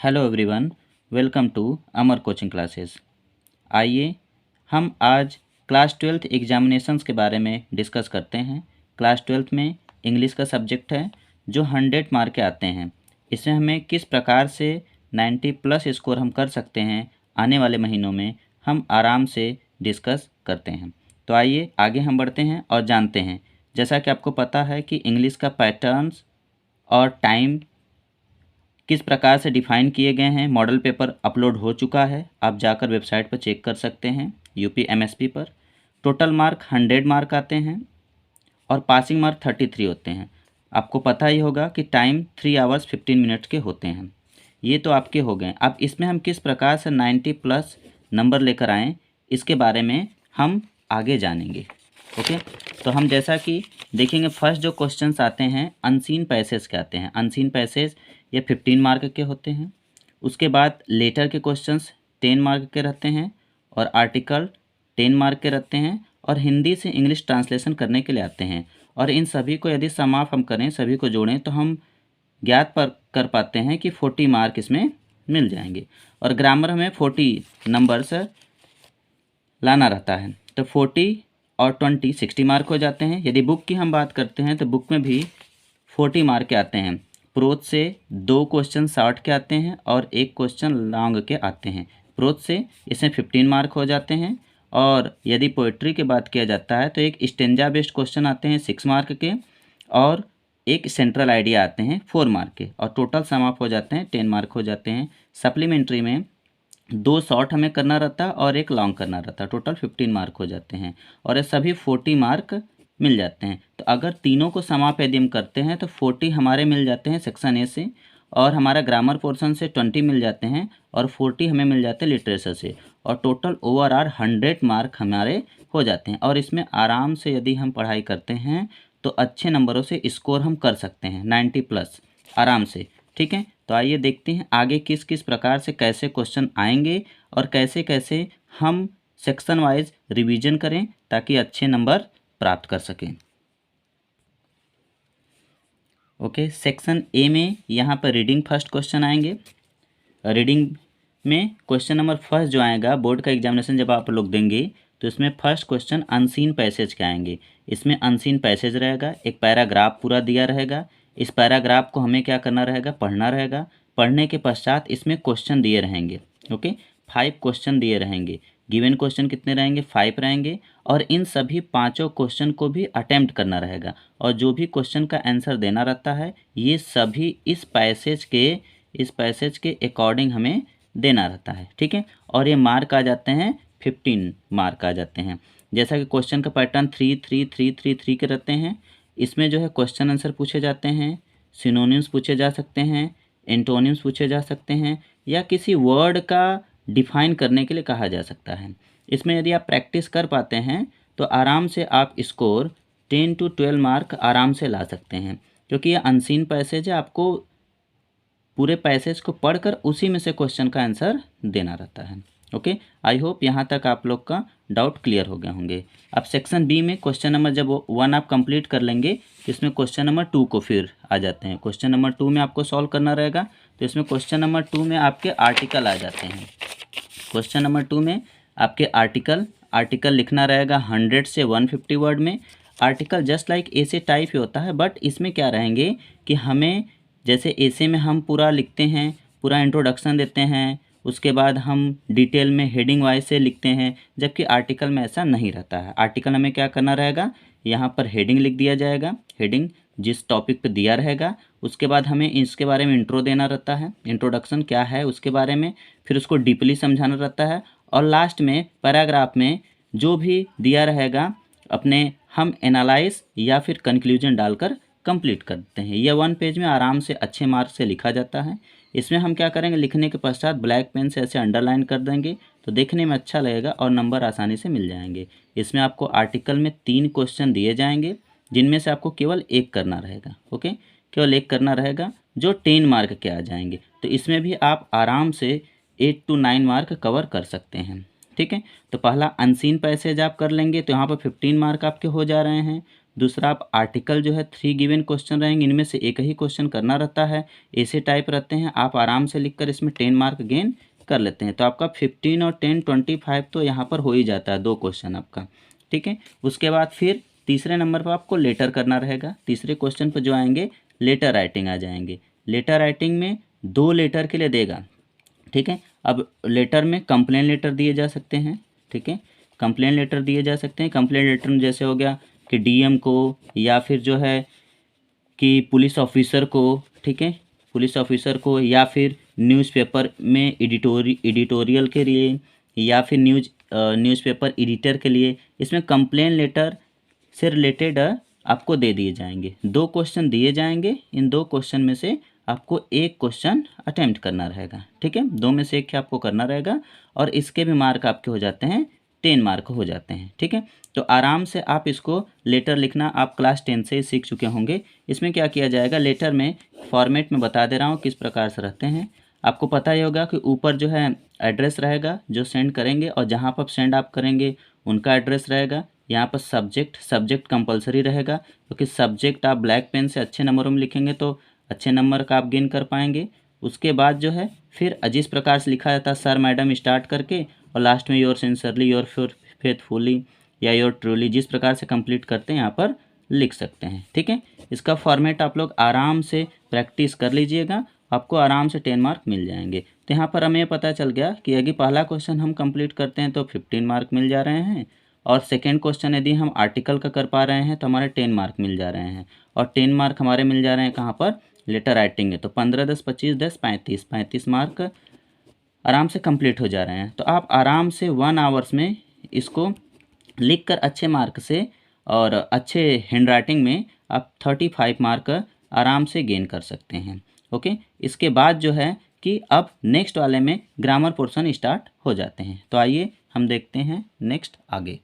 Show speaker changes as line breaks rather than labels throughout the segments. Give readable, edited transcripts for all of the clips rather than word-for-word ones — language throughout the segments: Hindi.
Hello everyone, welcome to Amar coaching classes. आइए हम आज क्लास 12th एग्जामिनेशंस के बारे में डिस्कस करते हैं। क्लास 12th में इंग्लिश का सब्जेक्ट है जो 100 मार्क के आते हैं। इसमें हमें किस प्रकार से 90 प्लस स्कोर हम कर सकते हैं आने वाले महीनों में, हम आराम से डिस्कस करते हैं। तो आइए आगे हम बढ़ते हैं और जानते हैं। जैसा कि आपको पता है कि इंग्लिश का पैटर्न्स और टाइम किस प्रकार से डिफाइन किए गए हैं, मॉडल पेपर अपलोड हो चुका है, आप जाकर वेबसाइट पर चेक कर सकते हैं UPMSP पर। टोटल मार्क 100 मार्क आते हैं और पासिंग मार्क 33 होते हैं। आपको पता ही होगा कि टाइम 3 आवर्स 15 मिनट के होते हैं। ये तो आपके हो गए। अब इसमें हम किस प्रकार से 90 प्लस नंबर लेकर आएँ, इसके बारे में हम आगे जानेंगे। ओके, तो हम जैसा कि देखेंगे, फर्स्ट जो क्वेश्चंस आते हैं अनसीन पैसेज के आते हैं। अनसीन पैसेज ये 15 मार्क के होते हैं। उसके बाद लेटर के क्वेश्चंस 10 मार्क के रहते हैं और आर्टिकल 10 मार्क के रहते हैं और हिंदी से इंग्लिश ट्रांसलेशन करने के लिए आते हैं। और इन सभी को यदि सम ऑफ हम करें, सभी को जोड़ें, तो हम ज्ञात पर कर पाते हैं कि 40 मार्क इसमें मिल जाएंगे। और ग्रामर में 40 नंबर्स लाना रहता है, तो 40 और 20 60 मार्क हो जाते हैं। यदि बुक की हम बात करते हैं तो बुक में भी 40 मार्क के आते हैं। प्रोज से 2 क्वेश्चन शॉर्ट के आते हैं और 1 क्वेश्चन लॉन्ग के आते हैं। प्रोज से इसमें 15 मार्क हो जाते हैं। और यदि पोइट्री की बात किया जाता है तो एक स्टेंजा बेस्ड क्वेश्चन आते हैं 6 मार्क के और एक सेंट्रल आइडिया आते हैं 4 मार्क के, और टोटल सम अप हो जाते हैं 10 मार्क हो जाते हैं। सप्लीमेंट्री में 2 शॉर्ट हमें करना रहता है और 1 लॉन्ग करना रहता है, टोटल 15 मार्क हो जाते हैं और ये सभी 40 मार्क मिल जाते हैं। तो अगर तीनों को समाप यदि हम करते हैं तो 40 हमारे मिल जाते हैं सेक्शन ए से, और हमारा ग्रामर पोर्शन से 20 मिल जाते हैं और 40 हमें मिल जाते हैं लिटरेचर से, और टोटल ओवरऑल 100 मार्क हमारे हो जाते हैं। और इसमें आराम से यदि हम पढ़ाई करते हैं तो अच्छे नंबरों से स्कोर हम कर सकते हैं 90 प्लस आराम से। ठीक है, तो आइए देखते हैं आगे किस किस प्रकार से कैसे क्वेश्चन आएंगे और कैसे कैसे हम सेक्शन वाइज रिवीजन करें ताकि अच्छे नंबर प्राप्त कर सकें। ओके, सेक्शन ए में यहाँ पर रीडिंग फर्स्ट क्वेश्चन आएंगे। रीडिंग में क्वेश्चन नंबर फर्स्ट जो आएगा, बोर्ड का एग्जामिनेशन जब आप लोग देंगे तो इसमें फर्स्ट क्वेश्चन अनसीन पैसेज के आएंगे। इसमें अनसीन पैसेज रहेगा, एक पैराग्राफ पूरा दिया रहेगा। इस पैराग्राफ को हमें क्या करना रहेगा, पढ़ना रहेगा। पढ़ने के पश्चात इसमें क्वेश्चन दिए रहेंगे। ओके, 5 क्वेश्चन दिए रहेंगे। गिवन क्वेश्चन कितने रहेंगे, 5 रहेंगे, और इन सभी 5 क्वेश्चन को भी अटेम्प्ट करना रहेगा। और जो भी क्वेश्चन का आंसर देना रहता है ये सभी इस पैसेज के अकॉर्डिंग हमें देना रहता है। ठीक है, और ये मार्क आ जाते हैं 15 मार्क आ जाते हैं। जैसा कि क्वेश्चन का पैटर्न 3 3 3 3 3 के रहते हैं। इसमें जो है क्वेश्चन आंसर पूछे जाते हैं, सिनोनिम्स पूछे जा सकते हैं, एंटोनिम्स पूछे जा सकते हैं, या किसी वर्ड का डिफाइन करने के लिए कहा जा सकता है। इसमें यदि आप प्रैक्टिस कर पाते हैं तो आराम से आप स्कोर 10 to 12 मार्क आराम से ला सकते हैं, क्योंकि ये अनसीन पैसेज है। आपको पूरे पैसेज को पढ़कर उसी में से क्वेश्चन का आंसर देना रहता है। ओके, आई होप यहाँ तक आप लोग का डाउट क्लियर हो गए होंगे। अब सेक्शन बी में क्वेश्चन नंबर जब 1 आप कंप्लीट कर लेंगे तो इसमें क्वेश्चन नंबर 2 को फिर आ जाते हैं। क्वेश्चन नंबर 2 में आपको सॉल्व करना रहेगा। तो इसमें क्वेश्चन नंबर 2 में आपके आर्टिकल आ जाते हैं। क्वेश्चन नंबर 2 में आपके आर्टिकल लिखना रहेगा 100 से 150 वर्ड में। आर्टिकल जस्ट लाइक ऐसे टाइप ही होता है, बट इसमें क्या रहेंगे कि हमें जैसे ऐसे में हम पूरा लिखते हैं, पूरा इंट्रोडक्शन देते हैं, उसके बाद हम डिटेल में हेडिंग वाइज से लिखते हैं, जबकि आर्टिकल में ऐसा नहीं रहता है। आर्टिकल हमें क्या करना रहेगा, यहाँ पर हेडिंग लिख दिया जाएगा, हेडिंग जिस टॉपिक पे दिया रहेगा। उसके बाद हमें इसके बारे में इंट्रो देना रहता है, इंट्रोडक्शन क्या है उसके बारे में, फिर उसको डीपली समझाना रहता है, और लास्ट में पैराग्राफ में जो भी दिया रहेगा अपने हम एनालाइज या फिर कंक्लूजन डालकर कंप्लीट करते हैं। यह 1 पेज में आराम से अच्छे मार्क से लिखा जाता है। इसमें हम क्या करेंगे, लिखने के पश्चात ब्लैक पेन से ऐसे अंडरलाइन कर देंगे तो देखने में अच्छा लगेगा और नंबर आसानी से मिल जाएंगे। इसमें आपको आर्टिकल में 3 क्वेश्चन दिए जाएंगे, जिनमें से आपको केवल 1 करना रहेगा। ओके, केवल 1 करना रहेगा जो 10 मार्क के आ जाएंगे। तो इसमें भी आप आराम से 8 to 9 मार्क कवर कर सकते हैं। ठीक है, तो पहला अनसीन पैसेज आप कर लेंगे तो यहाँ पर 15 मार्क आपके हो जा रहे हैं। दूसरा आप आर्टिकल जो है 3 गिवन क्वेश्चन रहेंगे, इनमें से एक ही क्वेश्चन करना रहता है, ऐसे टाइप रहते हैं, आप आराम से लिखकर इसमें 10 मार्क गेन कर लेते हैं। तो आपका 15 और 10 25 तो यहाँ पर हो ही जाता है 2 क्वेश्चन आपका, ठीक है। उसके बाद फिर तीसरे नंबर पर आपको लेटर करना रहेगा। तीसरे क्वेश्चन पर जो आएंगे लेटर राइटिंग आ जाएंगे। लेटर राइटिंग में 2 लेटर के लिए देगा, ठीक है। अब लेटर में कंप्लेन लेटर दिए जा सकते हैं, ठीक है, कंप्लेन लेटर दिए जा सकते हैं। कंप्लेन लेटर में जैसे हो गया कि डीएम को, या फिर जो है कि पुलिस ऑफिसर को, ठीक है, पुलिस ऑफिसर को, या फिर न्यूज़पेपर में एडिटोरियल के लिए, या फिर न्यूज़पेपर एडिटर के लिए, इसमें कंप्लेन लेटर से रिलेटेड आपको दे दिए जाएंगे। 2 क्वेश्चन दिए जाएंगे, इन 2 क्वेश्चन में से आपको एक क्वेश्चन अटेम्प्ट करना रहेगा, ठीक है, 2 में से एक आपको करना रहेगा, और इसके भी मार्क आपके हो जाते हैं 10 मार्क हो जाते हैं, ठीक है। तो आराम से आप इसको लेटर लिखना आप क्लास 10 से सीख चुके होंगे। इसमें क्या किया जाएगा, लेटर में फॉर्मेट में बता दे रहा हूँ किस प्रकार से रहते हैं। आपको पता ही होगा कि ऊपर जो है एड्रेस रहेगा जो सेंड करेंगे, और जहाँ पर सेंड आप करेंगे उनका एड्रेस रहेगा। यहाँ पर सब्जेक्ट कंपलसरी रहेगा, क्योंकि सब्जेक्ट आप ब्लैक पेन से अच्छे नंबरों में लिखेंगे तो अच्छे नंबर का आप गेन कर पाएंगे। उसके बाद जो है फिर जिस प्रकार से लिखा जाता है सर मैडम स्टार्ट करके, और लास्ट में योर सिंसियरली, योर फेथफुली, या योर ट्रूली, जिस प्रकार से कंप्लीट करते हैं यहाँ पर लिख सकते हैं, ठीक है। इसका फॉर्मेट आप लोग आराम से प्रैक्टिस कर लीजिएगा, आपको आराम से 10 मार्क मिल जाएंगे। तो यहाँ पर हमें पता चल गया कि यदि पहला क्वेश्चन हम कंप्लीट करते हैं तो 15 मार्क मिल जा रहे हैं, और सेकेंड क्वेश्चन यदि हम आर्टिकल का कर पा रहे हैं तो हमारे 10 मार्क मिल जा रहे हैं, और 10 मार्क हमारे मिल जा रहे हैं कहाँ पर, लेटर राइटिंग है। तो 15 10 25 10 35 मार्क आराम से कंप्लीट हो जा रहे हैं। तो आप आराम से 1 आवर्स में इसको लिखकर अच्छे मार्क से और अच्छे हैंडराइटिंग में आप 35 मार्क आराम से गेन कर सकते हैं, ओके। इसके बाद जो है कि अब नेक्स्ट वाले में ग्रामर पोर्शन स्टार्ट हो जाते हैं। तो आइए हम देखते हैं नेक्स्ट आगे।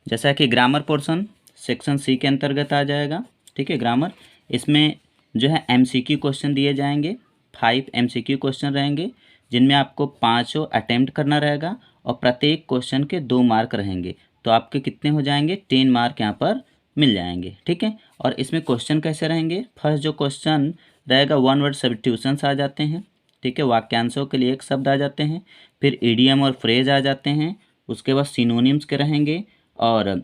जैसा कि ग्रामर पोर्शन सेक्शन सी के अंतर्गत आ जाएगा, ठीक है। ग्रामर, इसमें जो है एमसीक्यू क्वेश्चन दिए जाएंगे, 5 एमसीक्यू क्वेश्चन रहेंगे, जिनमें आपको 5 अटेम्प्ट करना रहेगा, और प्रत्येक क्वेश्चन के 2 मार्क रहेंगे। तो आपके कितने हो जाएंगे, 10 मार्क यहाँ पर मिल जाएंगे, ठीक है। और इसमें क्वेश्चन कैसे रहेंगे, फर्स्ट जो क्वेश्चन रहेगा 1 वर्ड सब्स्टिट्यूशंस आ जाते हैं, ठीक है, वाक्यांशों के लिए एक शब्द आ जाते हैं। फिर ईडियम और फ्रेज आ जाते हैं। उसके बाद सिनोनिम्स के रहेंगे, और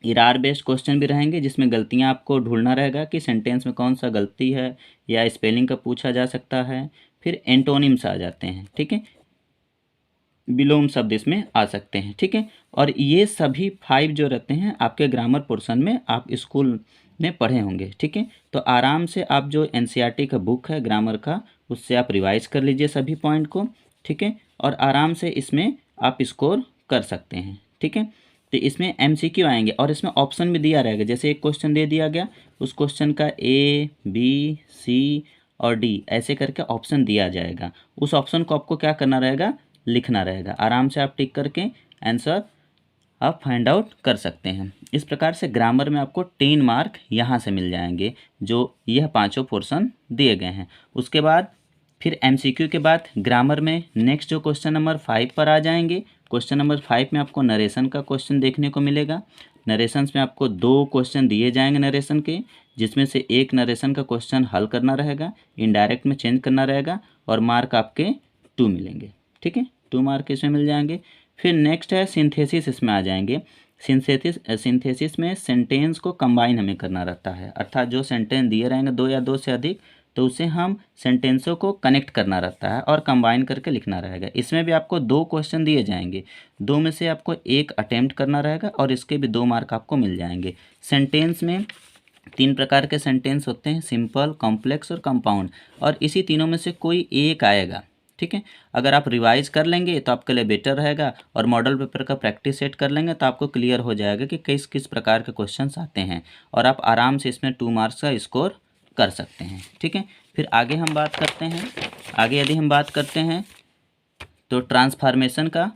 इरार बेस्ड क्वेश्चन भी रहेंगे, जिसमें गलतियां आपको ढूंढना रहेगा कि सेंटेंस में कौन सा गलती है, या स्पेलिंग का पूछा जा सकता है। फिर एंटोनिम्स आ जाते हैं, ठीक है, विलोम शब्द इसमें आ सकते हैं, ठीक है। और ये सभी 5 जो रहते हैं आपके ग्रामर पोर्शन में आप स्कूल में पढ़े होंगे, ठीक है। तो आराम से आप जो एनसीईआरटी का बुक है ग्रामर का, उससे आप रिवाइज कर लीजिए सभी पॉइंट को, ठीक है, और आराम से इसमें आप स्कोर कर सकते हैं, ठीक है। तो इसमें एमसीक्यू आएंगे, और इसमें ऑप्शन भी दिया रहेगा। जैसे एक क्वेश्चन दे दिया गया, उस क्वेश्चन का ए बी सी और डी ऐसे करके ऑप्शन दिया जाएगा। उस ऑप्शन को आपको क्या करना रहेगा, लिखना रहेगा। आराम से आप टिक करके आंसर आप फाइंड आउट कर सकते हैं। इस प्रकार से ग्रामर में आपको 10 मार्क यहाँ से मिल जाएंगे, जो यह 5 पोर्शन दिए गए हैं। उसके बाद फिर एमसीक्यू के बाद ग्रामर में नेक्स्ट जो क्वेश्चन नंबर 5 पर आ जाएंगे। क्वेश्चन नंबर 5 में आपको नरेशन का क्वेश्चन देखने को मिलेगा। नरेशंस में आपको 2 क्वेश्चन दिए जाएंगे नरेशन के, जिसमें से एक नरेशन का क्वेश्चन हल करना रहेगा, इनडायरेक्ट में चेंज करना रहेगा, और मार्क आपके 2 मिलेंगे, ठीक है, 2 मार्क इसमें मिल जाएंगे। फिर नेक्स्ट है सिंथेसिस, इसमें आ जाएंगे। सिंथेसिस में सेंटेंस को कंबाइन हमें करना रहता है, अर्थात जो सेंटेंस दिए रहेंगे 2 या 2 से अधिक, तो उसे हम सेंटेंसों को कनेक्ट करना रहता है और कंबाइन करके लिखना रहेगा। इसमें भी आपको 2 क्वेश्चन दिए जाएंगे, 2 में से आपको एक अटेम्प्ट करना रहेगा, और इसके भी 2 मार्क आपको मिल जाएंगे। सेंटेंस में 3 प्रकार के सेंटेंस होते हैं, सिंपल, कॉम्प्लेक्स और कंपाउंड, और इसी तीनों में से कोई एक आएगा, ठीक है। अगर आप रिवाइज कर लेंगे तो आपके लिए बेटर रहेगा, और मॉडल पेपर का प्रैक्टिस सेट कर लेंगे तो आपको क्लियर हो जाएगा कि किस किस प्रकार के क्वेश्चंस आते हैं, और आप आराम से इसमें 2 मार्क्स का स्कोर कर सकते हैं, ठीक है। फिर आगे हम बात करते हैं, आगे यदि हम बात करते हैं तो ट्रांसफॉर्मेशन का,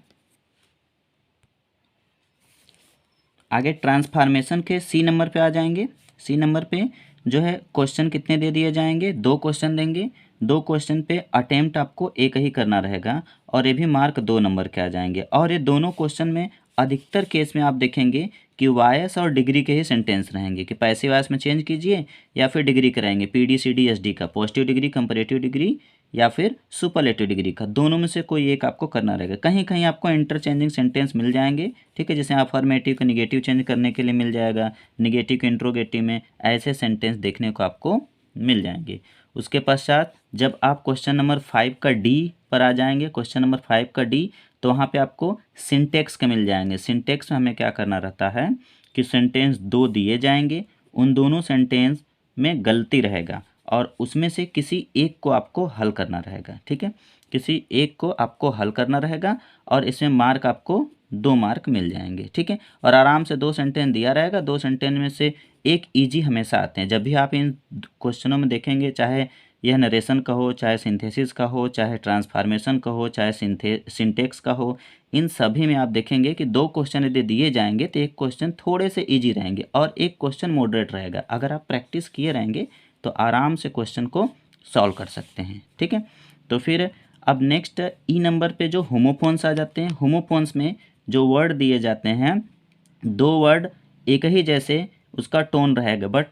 आगे ट्रांसफॉर्मेशन के सी नंबर पे आ जाएंगे। सी नंबर पे जो है क्वेश्चन कितने दे दिए जाएंगे, 2 क्वेश्चन देंगे। 2 क्वेश्चन पे अटेम्प्ट आपको एक ही करना रहेगा, और ये भी मार्क 2 नंबर के आ जाएंगे। और ये दोनों क्वेश्चन में अधिकतर केस में आप देखेंगे कि वायस और डिग्री के ही सेंटेंस रहेंगे कि पैसिव वॉइस में चेंज कीजिए या फिर डिग्री कराएंगे, PD CD SD का, पॉजिटिव डिग्री, कंपैरेटिव डिग्री या फिर सुपरलेटिव डिग्री का, दोनों में से कोई एक आपको करना रहेगा। कहीं कहीं आपको इंटरचेंजिंग सेंटेंस मिल जाएंगे, ठीक है, जैसे अफर्मेटिव को निगेटिव चेंज करने के लिए मिल जाएगा, निगेटिव को इंट्रोगेटिव में, ऐसे सेंटेंस देखने को आपको मिल जाएंगे। उसके पश्चात जब आप क्वेश्चन नंबर 5 का D पर आ जाएंगे, क्वेश्चन नंबर 5 का D, तो वहाँ पे आपको सिंटेक्स के मिल जाएंगे। सिंटेक्स में हमें क्या करना रहता है कि सेंटेंस 2 दिए जाएंगे, उन दोनों सेंटेंस में गलती रहेगा और उसमें से किसी एक को आपको हल करना रहेगा, ठीक है, किसी एक को आपको हल करना रहेगा और इसमें मार्क आपको 2 मार्क मिल जाएंगे, ठीक है। और आराम से 2 सेंटेंस दिया रहेगा, 2 सेंटेंस में से एक ईजी हमेशा आते हैं। जब भी आप इन क्वेश्चनों में देखेंगे, चाहे यह नरेशन का हो, चाहे सिंथेसिस का हो, चाहे ट्रांसफॉर्मेशन का हो, चाहे सिंटेक्स का हो, इन सभी में आप देखेंगे कि 2 क्वेश्चन यदि दिए जाएंगे तो एक क्वेश्चन थोड़े से ईजी रहेंगे और एक क्वेश्चन मॉडरेट रहेगा। अगर आप प्रैक्टिस किए रहेंगे तो आराम से क्वेश्चन को सॉल्व कर सकते हैं, ठीक है। तो फिर अब नेक्स्ट ई नंबर पे जो होमोफोन्स आ जाते हैं, होमोफोन्स में जो वर्ड दिए जाते हैं, 2 वर्ड एक ही जैसे उसका टोन रहेगा, बट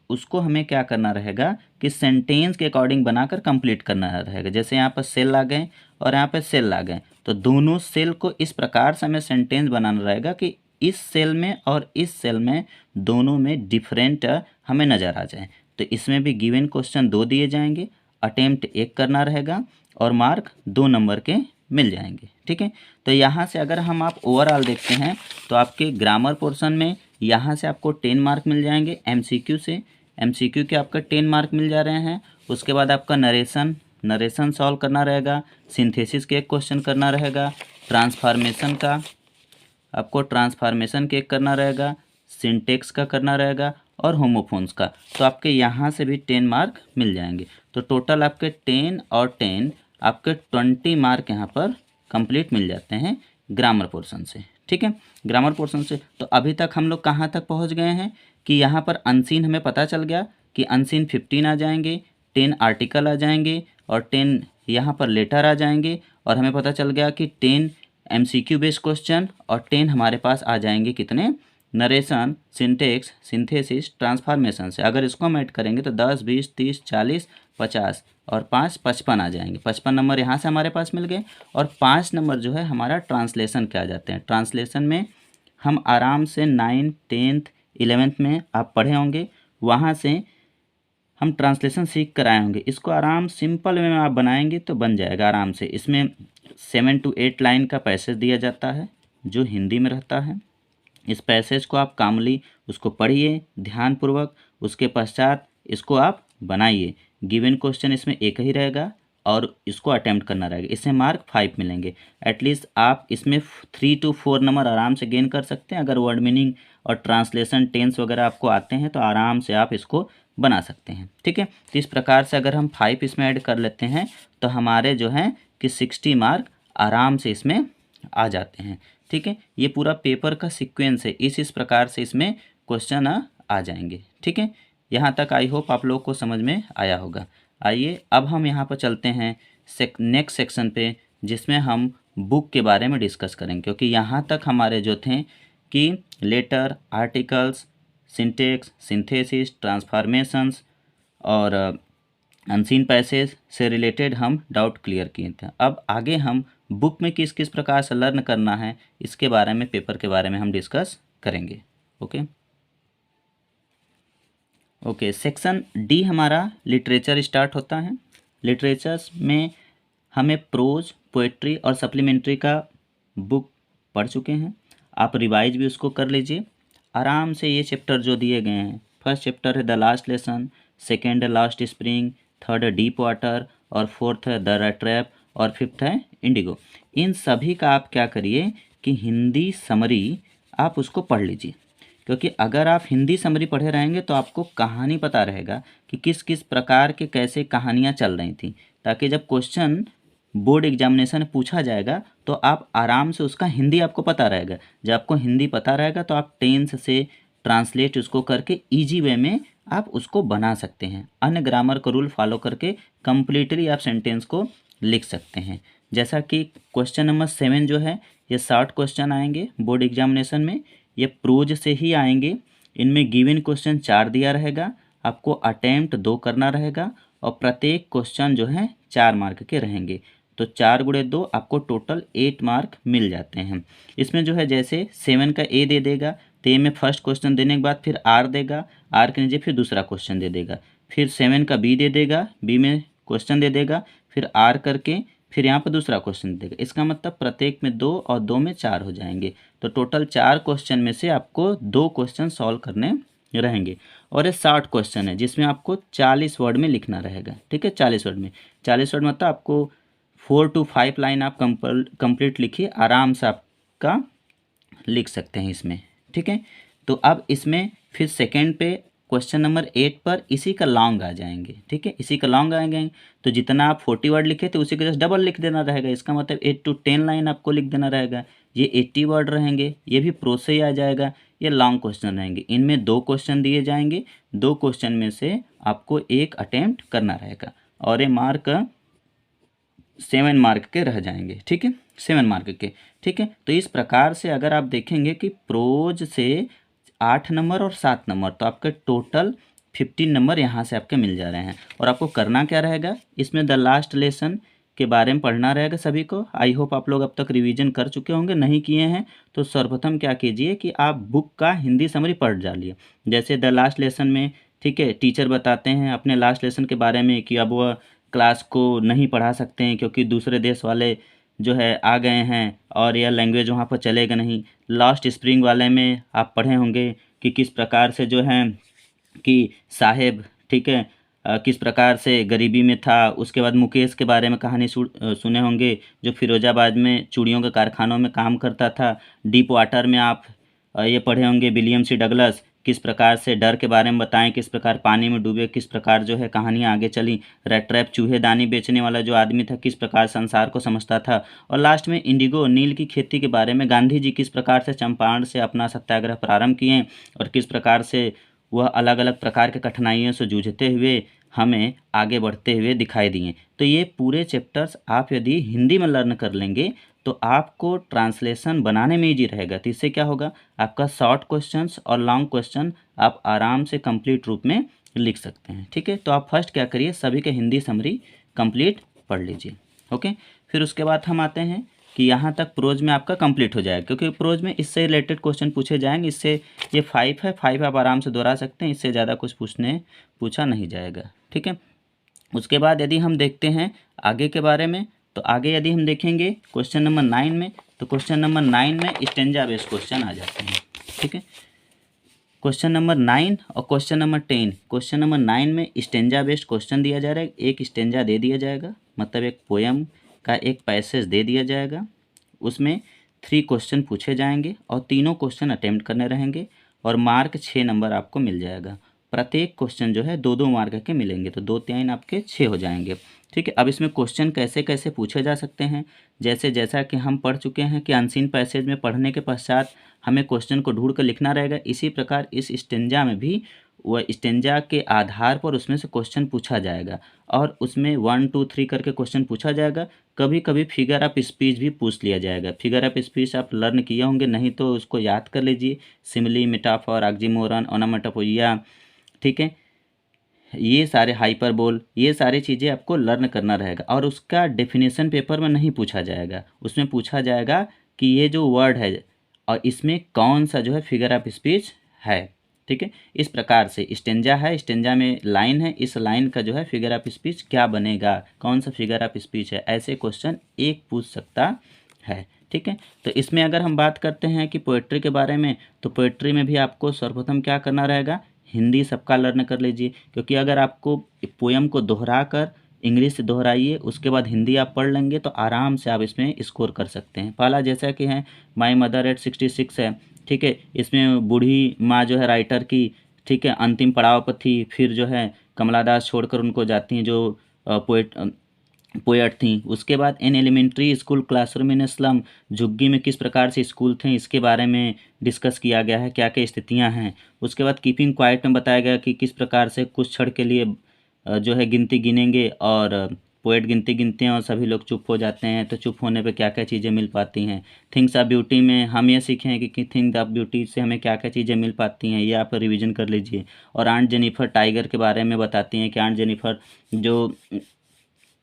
उसको हमें क्या करना रहेगा कि सेंटेंस के अकॉर्डिंग बनाकर कंप्लीट करना रहेगा। जैसे यहाँ पर सेल आ गए और यहाँ पर सेल आ गए, तो दोनों सेल को इस प्रकार से हमें सेंटेंस बनाना रहेगा कि इस सेल में और इस सेल में दोनों में डिफरेंट हमें नज़र आ जाए। तो इसमें भी गिवन क्वेश्चन 2 दिए जाएंगे, अटेम्प्ट 1 करना रहेगा और मार्क 2 नंबर के मिल जाएंगे, ठीक है। तो यहाँ से अगर हम आप ओवरऑल देखते हैं तो आपके ग्रामर पोर्शन में यहाँ से आपको 10 मार्क मिल जाएंगे, MCQ से, MCQ के आपका 10 मार्क मिल जा रहे हैं। उसके बाद आपका नरेशन सॉल्व करना रहेगा, सिंथेसिस के एक क्वेश्चन करना रहेगा, ट्रांसफॉर्मेशन का आपको ट्रांसफॉर्मेशन के एक करना रहेगा, सिंटेक्स का करना रहेगा और होमोफोन्स का। तो आपके यहाँ से भी 10 मार्क मिल जाएंगे। तो टोटल आपके 10 और 10 आपके 20 मार्क यहाँ पर कंप्लीट मिल जाते हैं ग्रामर पोर्शन से, ठीक है, ग्रामर पोर्शन से। तो अभी तक हम लोग कहाँ तक पहुँच गए हैं कि यहाँ पर अनसीन हमें पता चल गया कि अनसीन 15 आ जाएंगे, 10 आर्टिकल आ जाएंगे और 10 यहाँ पर लेटर आ जाएंगे, और हमें पता चल गया कि 10 MCQ बेस्ड क्वेश्चन और 10 हमारे पास आ जाएंगे कितने, नरेशन, सिंटेक्स, सिंथेसिस, ट्रांसफॉर्मेशन से। अगर इसको हम ऐड करेंगे तो 10 20 30 40 50 और 5 55 आ जाएंगे। 55 नंबर यहाँ से हमारे पास मिल गए और 5 नंबर जो है हमारा ट्रांसलेशन के आ जाते हैं। ट्रांसलेशन में हम आराम से 9th 10th 11th में आप पढ़े होंगे, वहाँ से हम ट्रांसलेशन सीख कर आए होंगे। इसको आराम सिंपल वे में आप बनाएंगे तो बन जाएगा आराम से। इसमें 7 to 8 लाइन का पैसेज दिया जाता है जो हिंदी में रहता है। इस पैसेज को आप कामली उसको पढ़िए ध्यानपूर्वक, उसके पश्चात इसको आप बनाइए। गिवन क्वेश्चन इसमें एक ही रहेगा और इसको अटेम्प्ट करना रहेगा। इससे मार्क 5 मिलेंगे। एटलीस्ट आप इसमें 3 to 4 नंबर आराम से गेन कर सकते हैं। अगर वर्ड मीनिंग और ट्रांसलेशन टेंस वगैरह आपको आते हैं तो आराम से आप इसको बना सकते हैं, ठीक है। तो इस प्रकार से अगर हम 5 इसमें ऐड कर लेते हैं तो हमारे जो हैं कि 60 मार्क आराम से इसमें आ जाते हैं, ठीक है। ये पूरा पेपर का सीक्वेंस है, इस प्रकार से इसमें क्वेश्चन आ जाएंगे, ठीक है। यहाँ तक आई होप आप लोग को समझ में आया होगा। आइए अब हम यहाँ पर चलते हैं नेक्स्ट सेक्शन पे, जिसमें हम बुक के बारे में डिस्कस करेंगे, क्योंकि यहाँ तक हमारे जो थे कि letter, articles, syntax, synthesis, transformations और अनसीन पैसेज से रिलेटेड हम डाउट क्लियर किए थे। अब आगे हम बुक में किस किस प्रकार से लर्न करना है इसके बारे में, पेपर के बारे में हम डिस्कस करेंगे। ओके, सेक्शन डी हमारा लिटरेचर स्टार्ट होता है। लिटरेचर्स में हमें प्रोज, पोएट्री और सप्लीमेंट्री का बुक पढ़ चुके हैं। आप रिवाइज भी उसको कर लीजिए आराम से। ये चैप्टर जो दिए गए हैं, फर्स्ट चैप्टर है द लास्ट लेसन, सेकेंड है लास्ट स्प्रिंग, थर्ड है डीप वाटर और फोर्थ है द रेड ट्रैप और फिफ्थ है इंडिगो। इन सभी का आप क्या करिए कि हिंदी समरी आप उसको पढ़ लीजिए, क्योंकि अगर आप हिंदी समरी पढ़े रहेंगे तो आपको कहानी पता रहेगा कि किस किस प्रकार के कैसे कहानियाँ चल रही थी, ताकि जब क्वेश्चन बोर्ड एग्जामिनेशन पूछा जाएगा तो आप आराम से उसका हिंदी आपको पता रहेगा। जब आपको हिंदी पता रहेगा तो आप टेंस से ट्रांसलेट उसको करके ईजी वे में आप उसको बना सकते हैं। अन्य ग्रामर का रूल फॉलो करके कम्प्लीटली आप सेंटेंस को लिख सकते हैं। जैसा कि क्वेश्चन नंबर 7 जो है ये शॉर्ट क्वेश्चन आएंगे बोर्ड एग्जामिनेशन में। ये प्रोज से ही आएंगे। इनमें गिवन क्वेश्चन 4 दिया रहेगा, आपको अटेम्प्ट 2 करना रहेगा और प्रत्येक क्वेश्चन जो है 4 मार्क के रहेंगे। तो 4 गुणे 2 आपको टोटल 8 मार्क मिल जाते हैं। इसमें जो है जैसे 7 का ए दे देगा, तो ए में फर्स्ट क्वेश्चन देने के बाद फिर आर देगा, आर के नीचे फिर दूसरा क्वेश्चन दे देगा, फिर 7 का बी दे देगा, बी में क्वेश्चन दे देगा, फिर आर करके फिर यहाँ पर दूसरा क्वेश्चन देगा। इसका मतलब प्रत्येक में 2 और 2 में 4 हो जाएंगे। तो टोटल 4 क्वेश्चन में से आपको 2 क्वेश्चन सॉल्व करने रहेंगे। और ये 60 क्वेश्चन है जिसमें आपको 40 वर्ड में लिखना रहेगा। ठीक है, 40 वर्ड में, 40 वर्ड मतलब आपको 4 to 5 लाइन आप कंप्लीट लिखिए, आराम से आपका लिख सकते हैं इसमें। ठीक है, तो अब इसमें फिर सेकंड पे क्वेश्चन नंबर 8 पर इसी का लॉन्ग आ जाएंगे। ठीक है, इसी का लॉन्ग आएंगे, तो जितना आप 40 वर्ड लिखे थे उसी के जस्ट डबल लिख देना रहेगा। इसका मतलब 8 to 10 लाइन आपको लिख देना रहेगा। ये 80 वर्ड रहेंगे, ये भी प्रो से ही आ जाएगा। ये लॉन्ग क्वेश्चन रहेंगे, इनमें 2 क्वेश्चन दिए जाएंगे, 2 क्वेश्चन में से आपको 1 अटेम्प्ट करना रहेगा और ये मार्क 7 मार्क के रह जाएंगे। ठीक है, 7 मार्क के। ठीक है, तो इस प्रकार से अगर आप देखेंगे कि प्रोज से 8 नंबर और 7 नंबर, तो आपके टोटल 15 नंबर यहाँ से आपके मिल जा रहे हैं। और आपको करना क्या रहेगा, इसमें द लास्ट लेसन के बारे में पढ़ना रहेगा सभी को। आई होप आप लोग अब तक रिवीजन कर चुके होंगे, नहीं किए हैं तो सर्वप्रथम क्या कीजिए कि आप बुक का हिंदी समरी पढ़ डालिए। जैसे द लास्ट लेसन में, ठीक है, टीचर बताते हैं अपने लास्ट लेसन के बारे में कि अब वह क्लास को नहीं पढ़ा सकते हैं क्योंकि दूसरे देश वाले जो है आ गए हैं और यह लैंग्वेज वहाँ पर चलेगा नहीं। लास्ट स्प्रिंग वाले में आप पढ़े होंगे कि किस प्रकार से जो है कि साहेब, ठीक है, किस प्रकार से गरीबी में था। उसके बाद मुकेश के बारे में कहानी सुने होंगे जो फिरोजाबाद में चूड़ियों के कारखानों में काम करता था। डीप वाटर में आप ये पढ़े होंगे विलियम सी डगलस किस प्रकार से डर के बारे में बताएं, किस प्रकार पानी में डूबे, किस प्रकार जो है कहानियाँ आगे चली। रेड ट्रैप चूहेदानी बेचने वाला जो आदमी था किस प्रकार संसार को समझता था। और लास्ट में इंडिगो नील की खेती के बारे में गांधी जी किस प्रकार से चंपारण से अपना सत्याग्रह प्रारंभ किए और किस प्रकार से वह अलग अलग प्रकार के कठिनाइयों से जूझते हुए हमें आगे बढ़ते हुए दिखाई दिए। तो ये पूरे चैप्टर्स आप यदि हिंदी में लर्न कर लेंगे तो आपको ट्रांसलेशन बनाने में ईजी रहेगा। तो इससे क्या होगा, आपका शॉर्ट क्वेश्चंस और लॉन्ग क्वेश्चन आप आराम से कंप्लीट रूप में लिख सकते हैं। ठीक है, तो आप फर्स्ट क्या करिए, सभी के हिंदी समरी कंप्लीट पढ़ लीजिए। ओके, फिर उसके बाद हम आते हैं कि यहाँ तक प्रोज में आपका कंप्लीट हो जाएगा, क्योंकि प्रोज में इससे रिलेटेड क्वेश्चन पूछे जाएंगे। इससे ये 5 है, 5 आप आराम से दोहरा सकते हैं, इससे ज़्यादा कुछ पूछा नहीं जाएगा। ठीक है, उसके बाद यदि हम देखते हैं आगे के बारे में, तो आगे यदि हम देखेंगे क्वेश्चन नंबर 9 में, तो क्वेश्चन नंबर 9 में स्टेंजा बेस्ड क्वेश्चन आ जाते हैं। ठीक है, क्वेश्चन नंबर 9 और क्वेश्चन नंबर 10। क्वेश्चन नंबर 9 में स्टेंजा बेस्ड क्वेश्चन दिया जा रहा है, एक स्टेंजा दे दिया जाएगा, मतलब एक पोयम का एक पैसेज दे दिया जाएगा, उसमें 3 क्वेश्चन पूछे जाएंगे और तीनों क्वेश्चन अटेम्प्ट करने रहेंगे और मार्क 6 नंबर आपको मिल जाएगा। प्रत्येक क्वेश्चन जो है 2-2 मार्क के मिलेंगे, तो 2-3 आपके 6 हो जाएंगे। ठीक है, अब इसमें क्वेश्चन कैसे कैसे पूछे जा सकते हैं, जैसा कि हम पढ़ चुके हैं कि अनसीन पैसेज में पढ़ने के पश्चात हमें क्वेश्चन को ढूंढ कर लिखना रहेगा। इसी प्रकार इस स्टेंजा में भी वह स्टेंजा के आधार पर उसमें से क्वेश्चन पूछा जाएगा और उसमें 1 2 3 करके क्वेश्चन पूछा जाएगा। कभी कभी फिगर ऑफ स्पीच भी पूछ लिया जाएगा। फिगर ऑफ स्पीच आप लर्न किए होंगे, नहीं तो उसको याद कर लीजिए, सिमिली, मेटाफर, ऑक्सीमोरन, ओनोमेटोपोइया। ठीक है, ये सारे हाइपरबोल, ये सारी चीज़ें आपको लर्न करना रहेगा और उसका डेफिनेशन पेपर में नहीं पूछा जाएगा। उसमें पूछा जाएगा कि ये जो वर्ड है और इसमें कौन सा जो है फिगर ऑफ स्पीच है। ठीक है, इस प्रकार से स्टेंजा है, स्टेंजा में लाइन है, इस लाइन का जो है फिगर ऑफ स्पीच क्या बनेगा, कौन सा फिगर ऑफ स्पीच है, ऐसे क्वेश्चन एक पूछ सकता है। ठीक है, तो इसमें अगर हम बात करते हैं कि पोएट्री के बारे में, तो पोएट्री में भी आपको सर्वप्रथम क्या करना रहेगा, हिंदी सबका लर्न कर लीजिए, क्योंकि अगर आपको पोयम को दोहरा कर इंग्लिश से दोहराइए उसके बाद हिंदी आप पढ़ लेंगे तो आराम से आप इसमें स्कोर कर सकते हैं। पहला जैसा कि है माई मदर एट 66 है। ठीक है, इसमें बूढ़ी माँ जो है राइटर की, ठीक है, अंतिम पड़ाव पर थी, फिर जो है कमला दास छोड़कर उनको जाती हैं जो पोएट थी। उसके बाद in elementary school classroom in slum, झुग्गी में किस प्रकार से स्कूल थे इसके बारे में डिस्कस किया गया है, क्या क्या स्थितियां हैं। उसके बाद कीपिंग क्वाइट में बताया गया कि किस प्रकार से कुछ क्षण के लिए जो है गिनती गिनेंगे और पोएट गिनती गिनते हैं और सभी लोग चुप हो जाते हैं, तो चुप होने पे क्या क्या चीज़ें मिल पाती हैं। थिंग्स ऑफ ब्यूटी में हम ये सीखे हैं कि थिंग्स ऑफ ब्यूटी से हमें क्या क्या चीज़ें मिल पाती हैं, ये आप रिवीजन कर लीजिए। और आंट जेनिफर टाइगर के बारे में बताती हैं कि आंट जेनिफर जो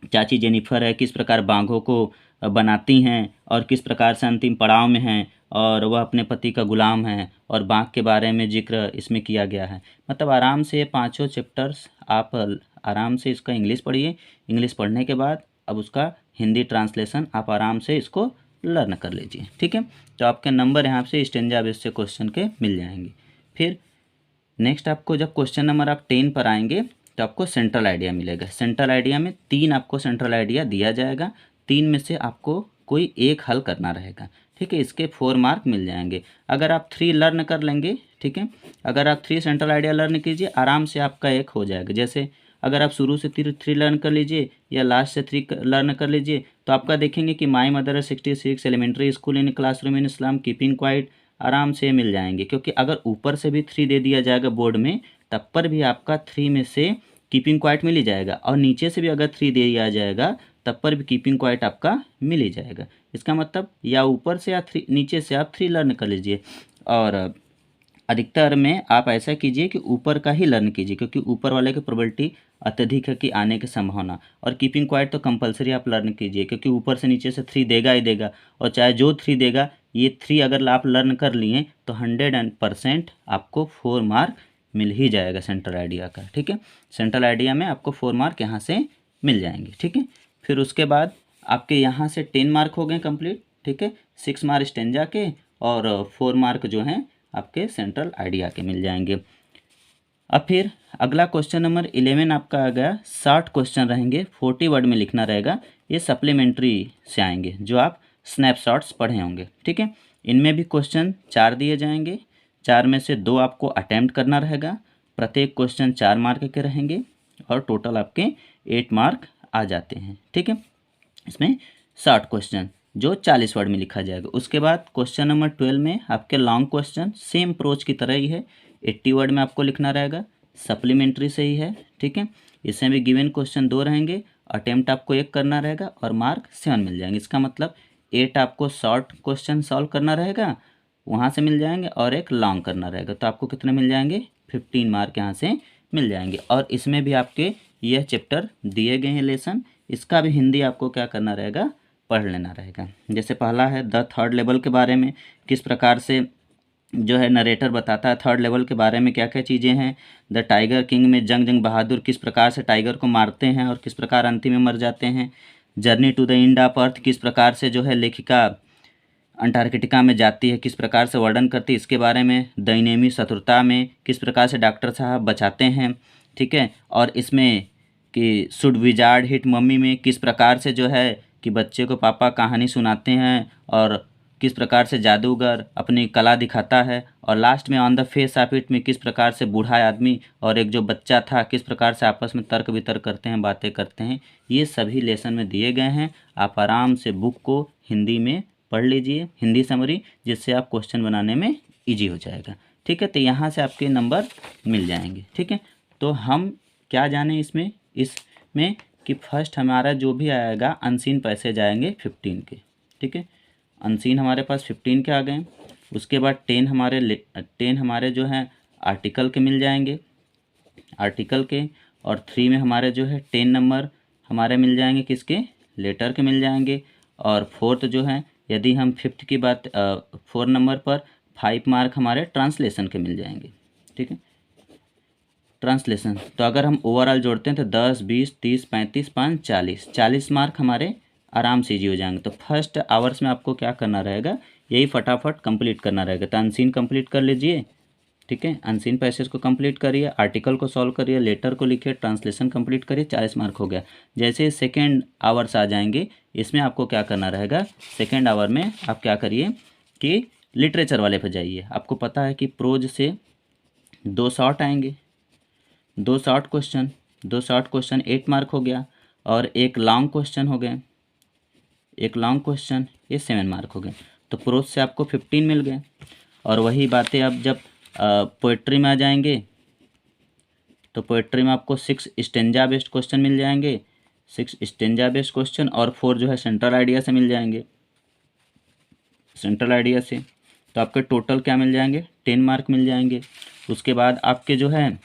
चाची जेनिफर है किस प्रकार बाघों को बनाती हैं और किस प्रकार से अंतिम पड़ाव में हैं और वह अपने पति का गुलाम है, और बाघ के बारे में जिक्र इसमें किया गया है। मतलब आराम से पांचों चैप्टर्स आप आराम से इसका इंग्लिश पढ़िए। इंग्लिश पढ़ने के बाद अब उसका हिंदी ट्रांसलेशन आप आराम से इसको लर्न कर लीजिए, ठीक है। तो आपके नंबर यहाँ से स्टेंजा बेस से क्वेश्चन के मिल जाएंगे। फिर नेक्स्ट आपको जब क्वेश्चन नंबर आप 10 पर आएंगे तो आपको सेंट्रल आइडिया मिलेगा। सेंट्रल आइडिया में 3 आपको सेंट्रल आइडिया दिया जाएगा, 3 में से आपको कोई एक हल करना रहेगा, ठीक है। इसके 4 मार्क मिल जाएंगे अगर आप 3 लर्न कर लेंगे, ठीक है। अगर आप 3 सेंट्रल आइडिया लर्न कीजिए आराम से आपका एक हो जाएगा। जैसे अगर आप शुरू से 3 लर्न कर लीजिए या लास्ट से 3 लर्न कर लीजिए तो आपका देखेंगे कि my mother 66 elementary school in classroom in slum keeping quiet आराम से मिल जाएंगे। क्योंकि अगर ऊपर से भी 3 दे दिया जाएगा बोर्ड में तब पर भी आपका 3 में से कीपिंग क्वाइट मिल ही जाएगा, और नीचे से भी अगर 3 दे दिया जाएगा तब पर भी कीपिंग क्वाइट आपका मिल ही जाएगा। इसका मतलब या ऊपर से या नीचे से आप 3 लर्न कर लीजिए, और अधिकतर में आप ऐसा कीजिए कि ऊपर का ही लर्न कीजिए, क्योंकि ऊपर वाले की प्रोबेबिलिटी अत्यधिक है कि आने की संभावना। और कीपिंग क्वाइट तो कंपलसरी आप लर्न कीजिए, क्योंकि ऊपर से नीचे से 3 देगा ही देगा, और चाहे जो 3 देगा ये 3 अगर आप लर्न कर लिए तो 100% आपको 4 मार्क मिल ही जाएगा सेंट्रल आइडिया का, ठीक है। सेंट्रल आइडिया में आपको 4 मार्क यहाँ से मिल जाएंगे, ठीक है। फिर उसके बाद आपके यहाँ से 10 मार्क हो गए कंप्लीट, ठीक है। 6 मार्क स्टेंजा के और 4 मार्क जो हैं आपके सेंट्रल आइडिया के मिल जाएंगे। अब फिर अगला क्वेश्चन नंबर 11 आपका आ गया। 60 क्वेश्चन रहेंगे, 40 वर्ड में लिखना रहेगा। ये सप्लीमेंट्री से आएंगे जो आप स्नैपशॉट्स पढ़े होंगे, ठीक है। इनमें भी क्वेश्चन 4 दिए जाएंगे, 4 में से 2 आपको अटैम्प्ट करना रहेगा। प्रत्येक क्वेश्चन 4 मार्क के रहेंगे और टोटल आपके 8 मार्क आ जाते हैं, ठीक है। इसमें 60 क्वेश्चन जो 40 वर्ड में लिखा जाएगा। उसके बाद क्वेश्चन नंबर 12 में आपके लॉन्ग क्वेश्चन सेम अप्रोच की तरह ही है, 80 वर्ड में आपको लिखना रहेगा, सप्लीमेंट्री से ही है, ठीक है। इसमें भी गिवन क्वेश्चन 2 रहेंगे, अटेम्प्ट आपको 1 करना रहेगा और मार्क 7 मिल जाएंगे। इसका मतलब 8 आपको शॉर्ट क्वेश्चन सॉल्व करना रहेगा, वहाँ से मिल जाएंगे, और एक लॉन्ग करना रहेगा, तो आपको कितने मिल जाएंगे 15 मार्क यहाँ से मिल जाएंगे। और इसमें भी आपके यह चैप्टर दिए गए हैं लेसन, इसका भी हिंदी आपको क्या करना रहेगा, पढ़ लेना रहेगा। जैसे पहला है द थर्ड लेवल के बारे में, किस प्रकार से जो है नरेटर बताता है थर्ड लेवल के बारे में क्या क्या चीज़ें हैं। द टाइगर किंग में जंग बहादुर किस प्रकार से टाइगर को मारते हैं और किस प्रकार अंतिम में मर जाते हैं। Journey to the end of earth किस प्रकार से जो है लेखिका अंटार्कटिका में जाती है, किस प्रकार से वर्णन करती है इसके बारे में। दैनेमी शत्रुता में किस प्रकार से डॉक्टर साहब बचाते हैं, ठीक है। और इसमें कि शुड विजार्ड हिट मम्मी में किस प्रकार से जो है कि बच्चे को पापा कहानी सुनाते हैं और किस प्रकार से जादूगर अपनी कला दिखाता है। और लास्ट में on the face of it में किस प्रकार से बूढ़ा आदमी और एक जो बच्चा था किस प्रकार से आपस में तर्क वितर्क करते हैं, बातें करते हैं। ये सभी लेसन में दिए गए हैं, आप आराम से बुक को हिंदी में पढ़ लीजिए, हिंदी समरी, जिससे आप क्वेश्चन बनाने में ईजी हो जाएगा, ठीक है। तो यहाँ से आपके नंबर मिल जाएंगे, ठीक है। तो हम क्या जाने इसमें कि फर्स्ट हमारा जो भी आएगा अनसीन पैसेज आएंगे 15 के, ठीक है। अनसीन हमारे पास 15 के आ गए। उसके बाद 10 हमारे जो हैं आर्टिकल के मिल जाएंगे, आर्टिकल के। और 3 में हमारे जो है 10 नंबर हमारे मिल जाएंगे किसके, लेटर के मिल जाएंगे। और 4th जो है यदि हम 5th की बात 4 नंबर पर 5 मार्क हमारे ट्रांसलेशन के मिल जाएंगे, ठीक है। ट्रांसलेशन तो अगर हम ओवरऑल जोड़ते हैं तो 10, 20, 30, 35, 5, 40 मार्क हमारे आराम से ईजी हो जाएंगे। तो फर्स्ट आवर्स में आपको क्या करना रहेगा, यही फटाफट कंप्लीट करना रहेगा। तो अनसीन कंप्लीट कर लीजिए, ठीक है। अनसीन पैसेज को कंप्लीट करिए, आर्टिकल को सॉल्व करिए, लेटर को लिखिए, ट्रांसलेशन कंप्लीट करिए, 40 मार्क हो गया। जैसे सेकेंड आवर्स आ जाएंगे, इसमें आपको क्या करना रहेगा, सेकेंड आवर में आप क्या करिए कि लिटरेचर वाले पर जाइए। आपको पता है कि प्रोज से 2 शॉर्ट आएंगे, 2 शॉर्ट क्वेश्चन 8 मार्क हो गया, और एक लॉन्ग क्वेश्चन हो गए, एक लॉन्ग क्वेश्चन, ये 7 मार्क हो गए। तो प्रोज से आपको 15 मिल गए। और वही बातें अब जब पोइट्री में आ जाएंगे तो पोइट्री में आपको 6 स्टेंजा बेस्ड क्वेश्चन मिल जाएंगे, 6 स्टेंजा बेस्ड क्वेश्चन और 4 जो है सेंट्रल आइडिया से मिल जाएंगे, सेंट्रल आइडिया से। तो आपके टोटल क्या मिल जाएंगे, 10 मार्क मिल जाएंगे। उसके बाद आपके जो है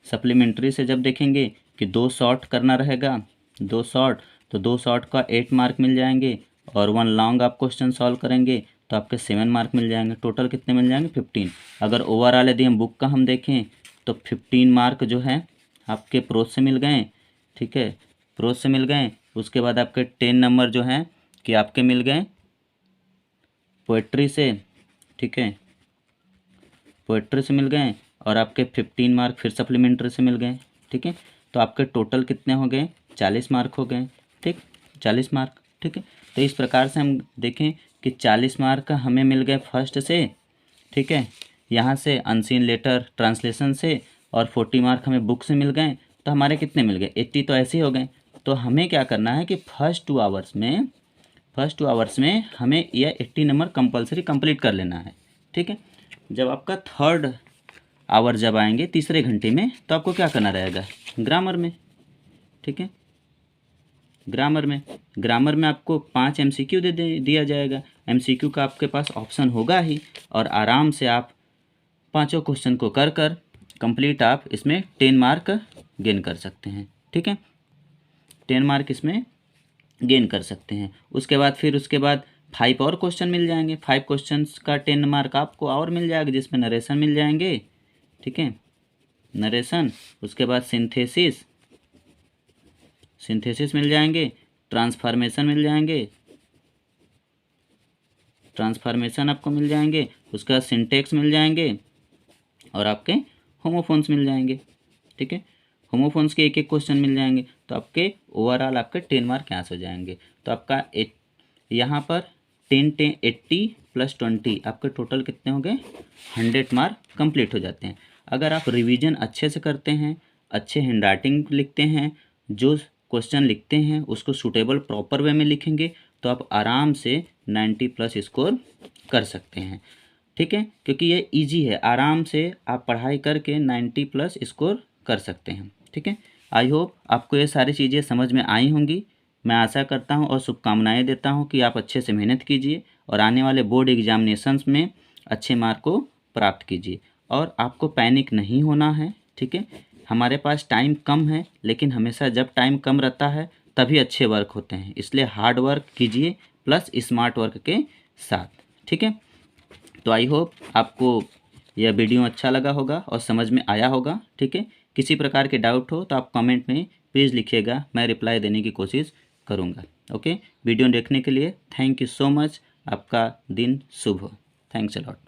सप्लीमेंट्री से जब देखेंगे कि 2 शॉर्ट करना रहेगा, 2 शॉर्ट, तो 2 शॉर्ट का 8 मार्क मिल जाएंगे और 1 लॉन्ग आप क्वेश्चन सॉल्व करेंगे तो आपके 7 मार्क मिल जाएंगे। टोटल कितने मिल जाएंगे, 15। अगर ओवरऑल यदि हम बुक का हम देखें तो 15 मार्क जो है आपके प्रोज से मिल गए, ठीक है, प्रोज से मिल गए। उसके बाद आपके 10 नंबर जो हैं कि आपके मिल गए पोएट्री से, ठीक है, पोएट्री से मिल गए और आपके 15 मार्क फिर सप्लीमेंट्री से मिल गए, ठीक है। तो आपके टोटल कितने हो गए, 40 मार्क हो गए, ठीक, 40 मार्क, ठीक है। तो इस प्रकार से हम देखें कि 40 मार्क हमें मिल गए फर्स्ट से, ठीक है, यहाँ से अनसीन लेटर ट्रांसलेशन से, और 40 मार्क हमें बुक से मिल गए। तो हमारे कितने मिल गए, 80 तो ऐसे ही हो गए। तो हमें क्या करना है कि फर्स्ट 2 आवर्स में हमें यह 80 नंबर कंपलसरी कंप्लीट कर लेना है, ठीक है। जब आपका थर्ड आवर जब आएंगे, तीसरे घंटे में, तो आपको क्या करना रहेगा, ग्रामर में, ठीक है, ग्रामर में आपको 5 MCQ दिया जाएगा। MCQ का आपके पास ऑप्शन होगा ही, और आराम से आप पाँचों क्वेश्चन को कर कंप्लीट आप इसमें 10 मार्क गेन कर सकते हैं, ठीक है, 10 मार्क इसमें गेन कर सकते हैं। उसके बाद 5 और क्वेश्चन मिल जाएंगे। 5 क्वेश्चन का 10 मार्क आपको और मिल जाएगा, जिसमें नरेशन मिल जाएंगे, ठीक है, नरेशन। उसके बाद सिंथेसिस मिल जाएंगे, ट्रांसफॉर्मेशन आपको मिल जाएंगे। उसके बाद सिंटेक्स मिल जाएंगे और आपके होमोफोन्स मिल जाएंगे, ठीक है, होमोफोन्स के एक क्वेश्चन मिल जाएंगे। तो आपके ओवरऑल आपके 10 मार्क यहाँ से हो जाएंगे। तो आपका यहाँ पर 80 + 20 आपके टोटल कितने हो गए, 100 मार्क कंप्लीट हो जाते हैं। अगर आप रिवीजन अच्छे से करते हैं, अच्छे हैंडराइटिंग लिखते हैं, जो क्वेश्चन लिखते हैं उसको सूटेबल प्रॉपर वे में लिखेंगे, तो आप आराम से 90+ स्कोर कर सकते हैं, ठीक है, क्योंकि ये इजी है। आराम से आप पढ़ाई करके 90+ स्कोर कर सकते हैं, ठीक है। आई होप आपको ये सारी चीज़ें समझ में आई होंगी। मैं आशा करता हूँ और शुभकामनाएं देता हूँ कि आप अच्छे से मेहनत कीजिए और आने वाले बोर्ड एग्जामिनेशंस में अच्छे मार्क को प्राप्त कीजिए। और आपको पैनिक नहीं होना है, ठीक है। हमारे पास टाइम कम है, लेकिन हमेशा जब टाइम कम रहता है तभी अच्छे वर्क होते हैं। इसलिए हार्ड वर्क कीजिए प्लस स्मार्ट वर्क के साथ, ठीक है। तो आई होप आपको यह वीडियो अच्छा लगा होगा और समझ में आया होगा, ठीक है। किसी प्रकार के डाउट हो तो आप कमेंट में प्लीज़ लिखिएगा, मैं रिप्लाई देने की कोशिश करूँगा। ओके, वीडियो देखने के लिए थैंक यू सो मच। आपका दिन शुभ हो। Thanks a lot.